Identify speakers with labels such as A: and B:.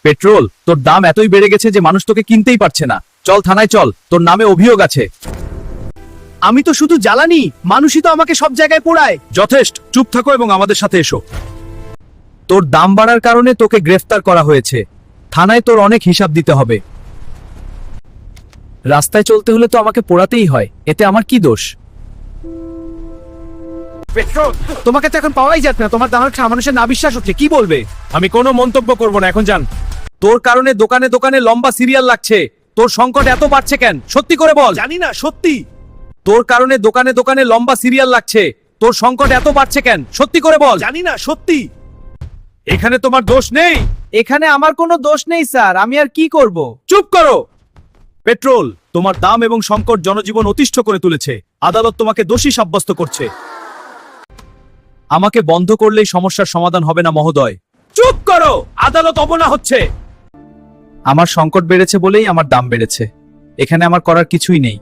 A: Petrol, তোর দাম এতই বেড়ে গেছে যে মানুষ তোকে কিনতেই পারছে না। চল থানায় চল, তোর নামে অভিযোগ আছে।
B: আমি তো শুধু জ্বালানি, মানুষই তো আমাকে সব জায়গায় পোড়ায়।
A: যথেষ্ট, চুপ থাকো এবং আমাদের সাথে এসো। তোর দাম বাড়ার কারণে তোকে গ্রেফতার করা হয়েছে। থানায় তোর অনেক হিসাব দিতে হবে। রাস্তায় চলতে হলে তো আমাকে পোড়াতেই হয়, এতে আমার কি দোষ?
B: পেট্রোল, তোমাকে তো এখন পাওয়াই যাচ্ছে না। তোমার দাম মানুষের না বিশ্বাস হচ্ছে, কি বলবে?
A: আমি কোনো মন্তব্য করব না, এখন যান। তোর কারণে দোকানে দোকানে লম্বা সিরিয়াল লাগছে। তোর সংকট এত বাড়ছে কেন, সত্যি করে বল।
B: জানি না, সত্যি।
A: তোর কারণে দোকানে দোকানে লম্বা সিরিয়াল লাগছে। তোর সংকট এত বাড়ছে কেন, সত্যি করে বল।
B: জানি না, সত্যি।
A: এখানে তোমার দোষ নেই।
B: এখানে আমার কোনো দোষ নেই স্যার, আমি আর কি করব?
A: চুপ করো। পেট্রোল, তোমার দাম এবং সংকট জনজীবন অতিষ্ঠ করে তুলেছে। আদালত তোমাকে দোষী সাব্যস্ত করছে। আমাকে বন্ধ করলেই সমস্যার সমাধান হবে না মহোদয়। চুপ করো, আদালত অবনা হচ্ছে। আমার সংকট বেড়েছে বলেই আমার দাম বেড়েছে। এখানে আমার করার কিছুই নেই।